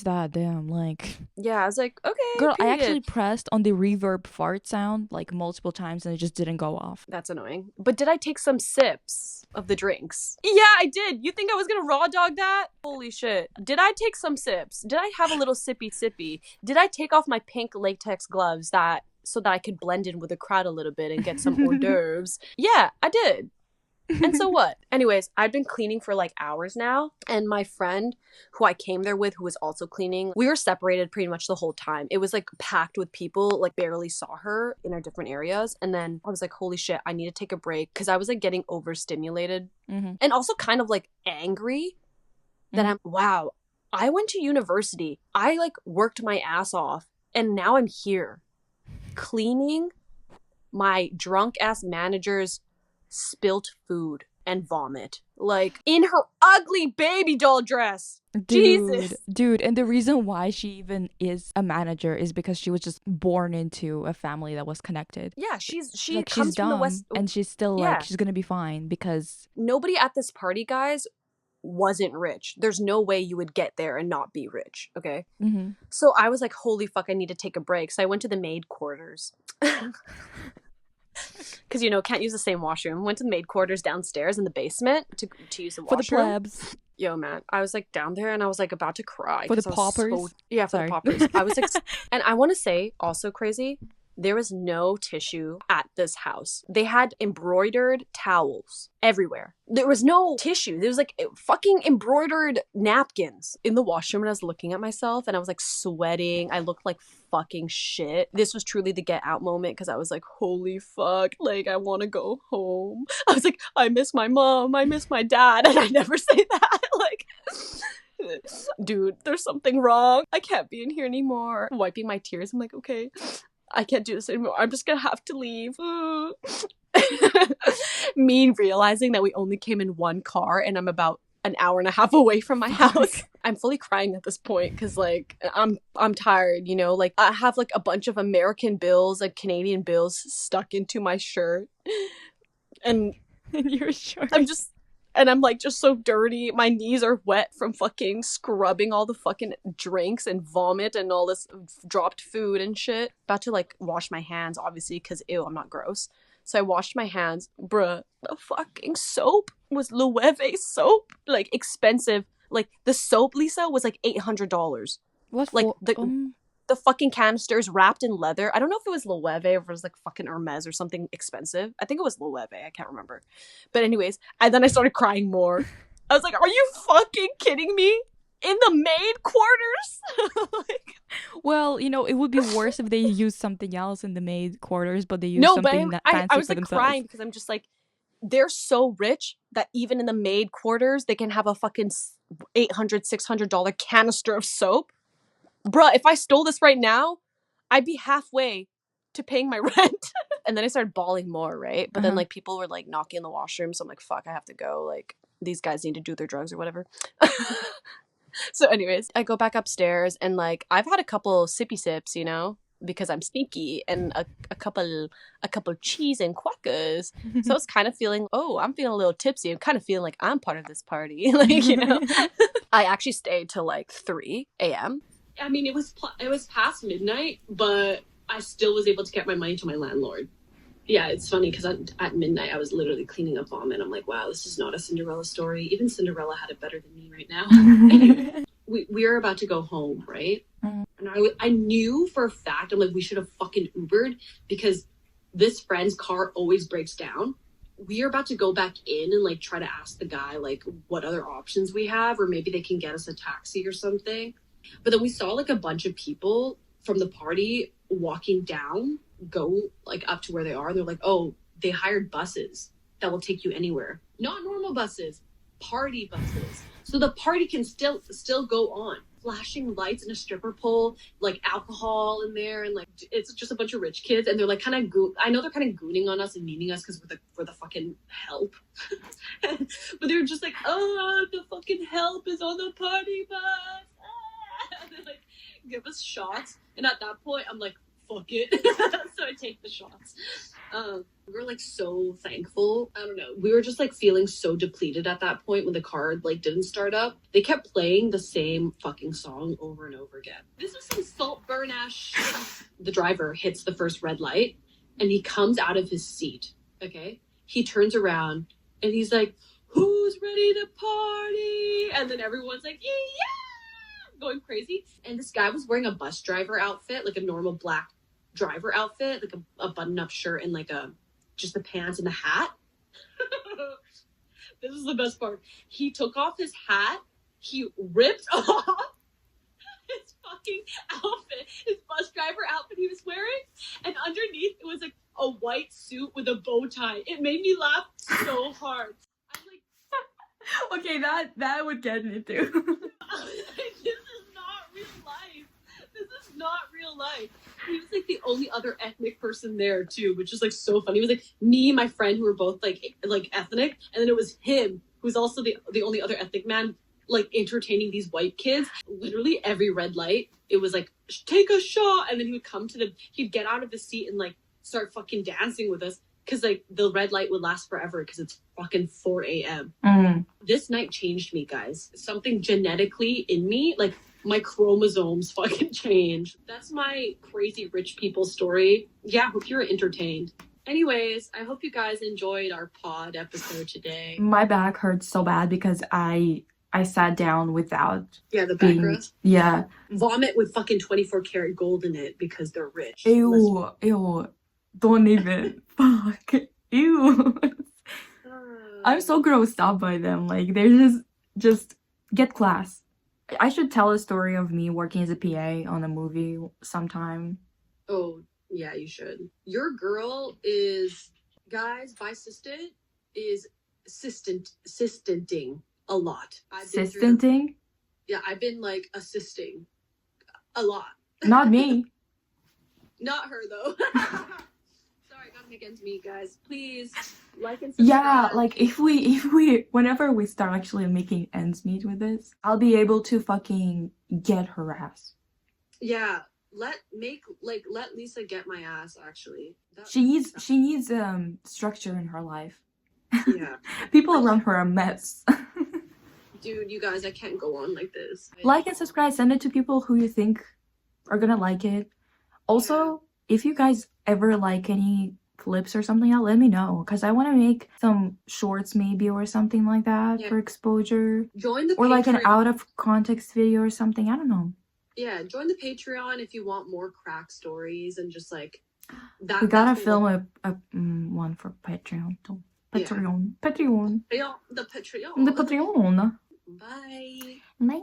that, damn, like. Yeah, I was like, okay. Girl, period. I actually pressed on the reverb fart sound like multiple times and it just didn't go off. That's annoying. But did I take some sips of the drinks? Yeah, I did. You think I was gonna raw dog that? Holy shit. Did I take some sips? Did I have a little sippy? Did I take off my pink latex gloves so that I could blend in with the crowd a little bit and get some hors d'oeuvres? Yeah, I did. And so what? Anyways, I've been cleaning for like hours now. And my friend who I came there with, who was also cleaning, we were separated pretty much the whole time. It was like packed with people, like barely saw her in our different areas. And then I was like, holy shit, I need to take a break. Because I was like getting overstimulated and also kind of like angry that wow, I went to university. I like worked my ass off. And now I'm here cleaning my drunk ass manager's spilt food and vomit, like in her ugly baby doll dress. Jesus. Dude, and the reason why she even is a manager is because she was just born into a family that was connected. Yeah, she like, comes she's dumb, from the West, and she's still like she's gonna be fine because nobody at this party, guys, wasn't rich. There's no way you would get there and not be rich. Okay. So I was like, holy fuck, I need to take a break. So I went to the maid quarters. Because, you know, can't use the same washroom. Went to the maid quarters downstairs in the basement to use the washroom. For the plebs. Yo, man. I was like down there and I was like about to cry. For the paupers? Yeah, for the paupers. I was like, and I want to say, also crazy, there was no tissue at this house. They had embroidered towels everywhere. There was no tissue. There was like fucking embroidered napkins in the washroom. And I was looking at myself and I was like sweating. I looked like fucking shit. This was truly the get out moment because I was like, holy fuck, like I want to go home. I was like, I miss my mom. I miss my dad. And I never say that. Like, dude, there's something wrong. I can't be in here anymore. Wiping my tears. I'm like, okay, I can't do this anymore. I'm just gonna have to leave. Me realizing that we only came in one car and I'm about an hour and a half away from my house. I'm fully crying at this point because like I'm tired, you know, like I have like a bunch of American bills and Canadian bills stuck into my shirt. And your shirt. I'm like just so dirty. My knees are wet from fucking scrubbing all the fucking drinks and vomit and all this dropped food and shit. About to like wash my hands, obviously, because ew, I'm not gross. So I washed my hands. Bruh, the fucking soap was Loewe soap. Like expensive. Like the soap, Lisa, was like $800. What? Like the fucking canisters wrapped in leather. I don't know if it was Loewe or if it was like fucking Hermes or something expensive. I think it was Loewe. I can't remember. But anyways, and then I started crying more. I was like, are you fucking kidding me? In the maid quarters? Like, well, you know, it would be worse if they used something else in the maid quarters, but they used something that fancy I was for like themselves. crying because I'm just like, they're so rich that even in the maid quarters, they can have a fucking $800, $600 canister of soap. Bruh, if I stole this right now, I'd be halfway to paying my rent. And then I started bawling more, right? But then like people were like knocking in the washroom. So I'm like, fuck, I have to go. Like these guys need to do their drugs or whatever. So anyways, I go back upstairs and like I've had a couple sippy sips, you know, because I'm sneaky, and a couple cheese and quackers. So I was kind of feeling, I'm feeling a little tipsy. I'm kind of feeling like I'm part of this party. Like, you know, I actually stayed till like 3 a.m. I mean, it was past midnight, but I still was able to get my money to my landlord. Yeah, it's funny because at midnight I was literally cleaning up vomit. I'm like, wow, this is not a Cinderella story. Even Cinderella had it better than me right now. Anyway, we were about to go home, right? And I knew for a fact, I'm like, we should have fucking Ubered because this friend's car always breaks down. We are about to go back in and like try to ask the guy like what other options we have, or maybe they can get us a taxi or something. But then we saw like a bunch of people from the party walking down, go like up to where they are. They're like, oh, they hired buses that will take you anywhere. Not normal buses, party buses. So the party can still go on. Flashing lights and a stripper pole, like alcohol in there, and like it's just a bunch of rich kids, and they're like kind of I know they're kind of gooning on us and meaning us because we're the fucking help. But they're just like, oh, the fucking help is on the party bus. And they like give us shots, and at that point I'm like, fuck it. So I take the shots. We were like so thankful. I don't know, we were just like feeling so depleted at that point when the car like didn't start up. They kept playing the same fucking song over and over again. This is some Saltburn ass shit. The driver hits the first red light and he comes out of his seat. Okay, he turns around and he's like, who's ready to party? And then everyone's like, yeah, going crazy. And this guy was wearing a bus driver outfit, like a normal black driver outfit, like a button-up shirt and like just the pants and the hat. This is the best part. He took off his hat. He ripped off his fucking outfit, his bus driver outfit he was wearing, and underneath it was like a white suit with a bow tie. It made me laugh so hard. I'm like, Okay, that would get me too. this is not real life. This is not real life. He was like the only other ethnic person there too, which is like so funny. It was like me, my friend, who were both like ethnic, and then it was him, who's also the only other ethnic man, like entertaining these white kids. Literally every red light, it was like, take a shot, and then he would come to he'd get out of his seat and like start fucking dancing with us, because like the red light would last forever because it's fucking 4 a.m. This night changed me, guys. Something genetically in me, like my chromosomes fucking changed. That's my crazy rich people story. Yeah, hope you're entertained. Anyways, I hope you guys enjoyed our pod episode today. My back hurts so bad because I sat down without the back rest. Yeah. Vomit with fucking 24 karat gold in it because they're rich. Ew. Don't even. Fuck. Ew. I'm so grossed out by them. Like, they're just get class. I should tell a story of me working as a PA on a movie sometime. Oh, yeah, you should. Your girl is, guys, bisisted is assistanting a lot. Assistanting? Yeah, I've been like assisting a lot. Not me. Not her though. Sorry, got make ends meet, guys. Please like and subscribe. Yeah, like if we whenever we start actually making ends meet with this, I'll be able to fucking get her ass. Yeah, let Lisa get my ass. Actually, she needs structure in her life. Yeah, people around her are a mess. Dude, you guys, I can't go on like this. Like and subscribe. Send it to people who you think are gonna like it. Also, if you guys ever like any clips or something, let me know, because I want to make some shorts maybe or something like that for exposure. Join the or Patreon. Like an out of context video or something. I don't know. Yeah, join the Patreon if you want more crack stories and just like that. We gotta film a one for Patreon too. Patreon. The Patreon. The Patreon. Bye. Bye.